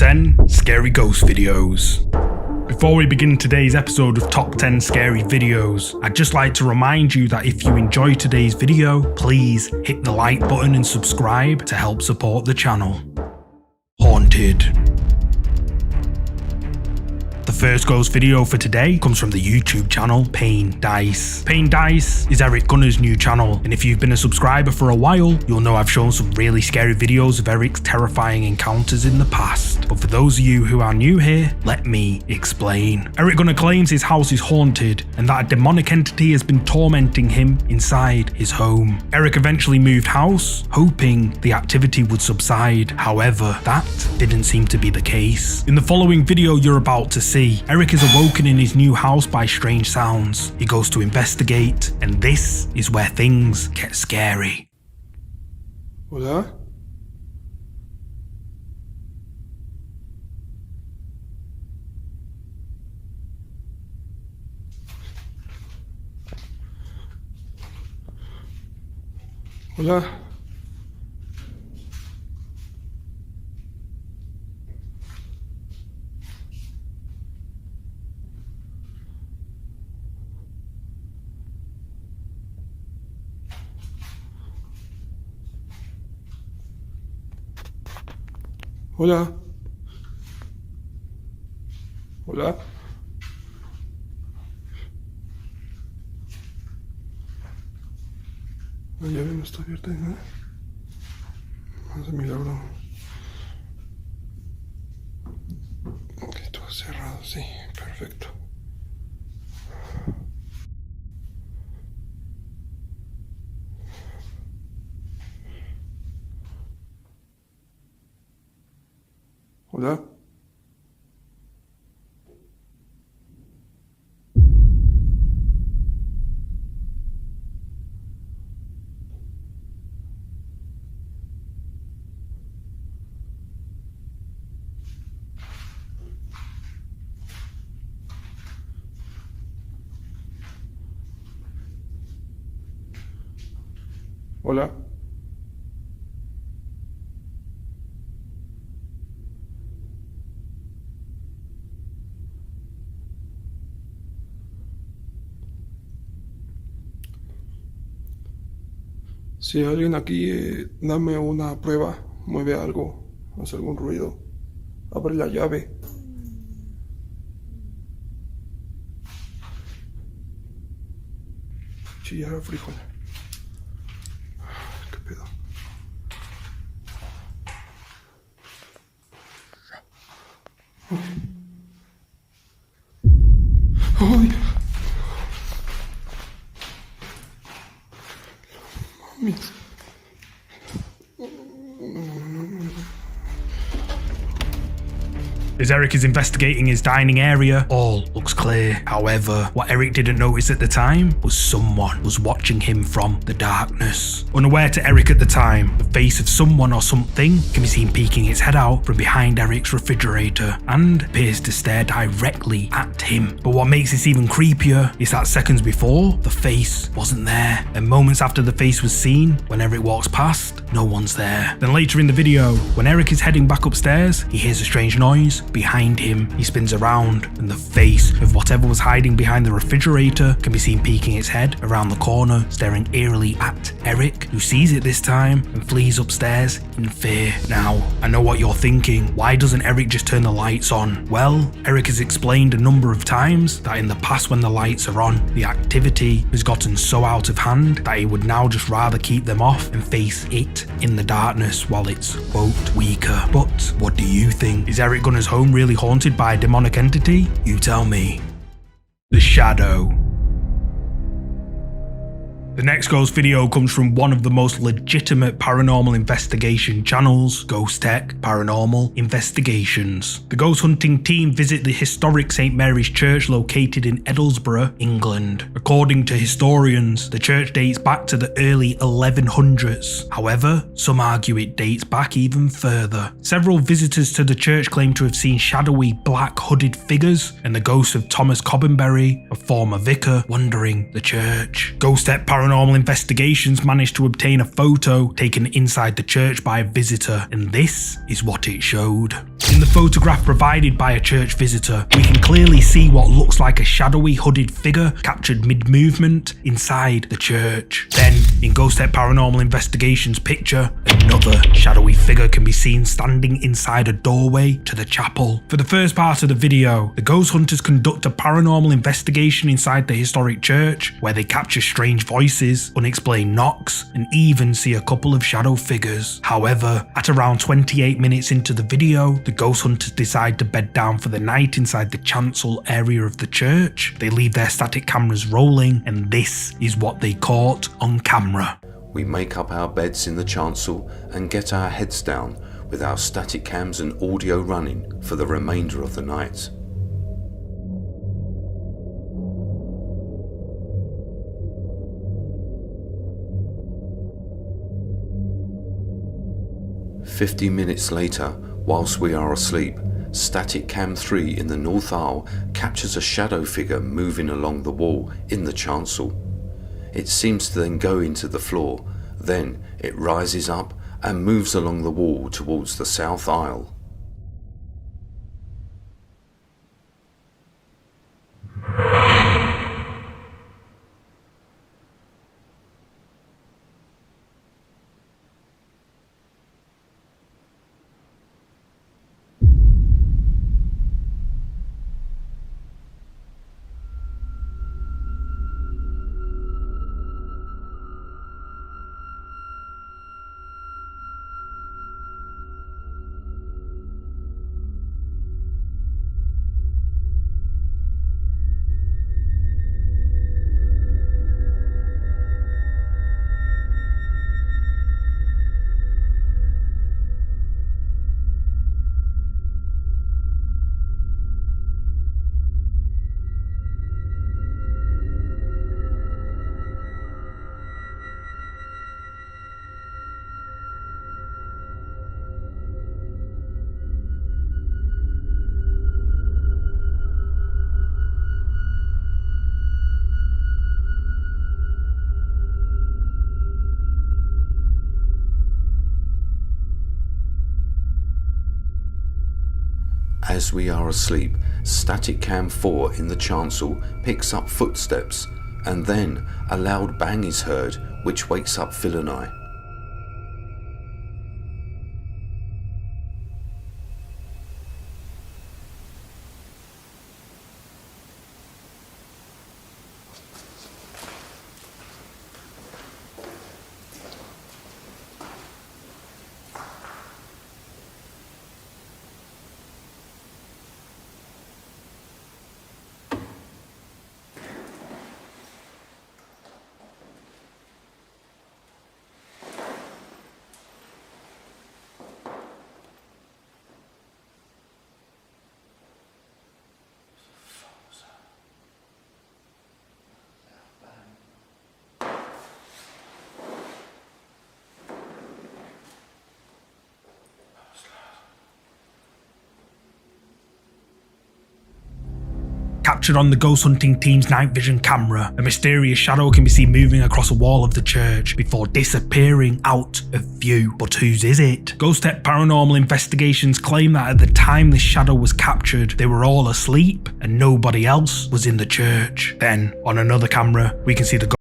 10 Scary Ghost Videos. Before we begin today's episode of Top 10 Scary Videos, I'd just like to remind you that if you enjoy today's video, please hit the like button and subscribe to help support the channel. Haunted. The first ghost video for today comes from the YouTube channel Payne Dice. Payne Dice is Eric Gunner's new channel, and if you've been a subscriber for a while, you'll know I've shown some really scary videos of Eric's terrifying encounters in the past. But for those of you who are new here, let me explain. Eric Gunner claims his house is haunted and that a demonic entity has been tormenting him inside his home. Eric eventually moved house, hoping the activity would subside. However, that didn't seem to be the case. In the following video you're about to see, Eric is awoken in his new house by strange sounds. He goes to investigate, and this is where things get scary. Hola. Hola. Hola. Hola. La llave no está abierta, ¿no? Hace milagro. Esto cerrado, sí, perfecto. Hola. Hola. Si hay alguien aquí, dame una prueba, mueve algo, hace algún ruido, abre la llave. Chillar frijol. ¿Qué pedo? ¡Ay! Mames. As Eric is investigating his dining area, all looks clear. However, what Eric didn't notice at the time was someone was watching him from the darkness. Unaware to Eric at the time, the face of someone or something can be seen peeking its head out from behind Eric's refrigerator and appears to stare directly at him. But what makes this even creepier is that seconds before, the face wasn't there, and moments after the face was seen, when Eric walks past, no one's there. Then later in the video, when Eric is heading back upstairs, he hears a strange noise. Behind him, he spins around, and the face of whatever was hiding behind the refrigerator can be seen peeking its head around the corner, staring eerily at Eric, who sees it this time and flees upstairs in fear. Now, I know what you're thinking. Why doesn't Eric just turn the lights on? Well, Eric has explained a number of times that in the past when the lights are on, the activity has gotten so out of hand that he would now just rather keep them off and face it in the darkness while it's, quote, weaker. But what do you think? Is Eric Gunner's home really haunted by a demonic entity? You tell me. The Shadow. The next ghost video comes from one of the most legitimate paranormal investigation channels, Ghost Tech Paranormal Investigations. The ghost hunting team visit the historic St. Mary's Church located in Edlesborough, England. According to historians, the church dates back to the early 1100s. However, some argue it dates back even further. Several visitors to the church claim to have seen shadowy black hooded figures and the ghost of Thomas Cobbenberry, a former vicar, wandering the church. Ghost Tech Paranormal Investigations managed to obtain a photo taken inside the church by a visitor, and this is what it showed. In the photograph provided by a church visitor, we can clearly see what looks like a shadowy hooded figure captured mid-movement inside the church. Then, in Ghost Tech Paranormal Investigation's picture, another shadowy figure can be seen standing inside a doorway to the chapel. For the first part of the video, the ghost hunters conduct a paranormal investigation inside the historic church, where they capture strange voices, unexplained knocks, and even see a couple of shadow figures. However, at around 28 minutes into the video, the ghost hunters decide to bed down for the night inside the chancel area of the church. They leave their static cameras rolling, and this is what they caught on camera. We make up our beds in the chancel and get our heads down with our static cams and audio running for the remainder of the night. "50 minutes later, whilst we are asleep, static cam 3 in the north aisle captures a shadow figure moving along the wall in the chancel. It seems to then go into the floor, then it rises up and moves along the wall towards the south aisle. As we are asleep, static cam 4 in the chancel picks up footsteps, and then a loud bang is heard, which wakes up Phil and I. Captured on the ghost hunting team's night vision camera, a mysterious shadow can be seen moving across a wall of the church before disappearing out of view. But whose is it? Ghost Tech Paranormal Investigations claim that at the time this shadow was captured, they were all asleep and nobody else was in the church. Then, on another camera, we can see the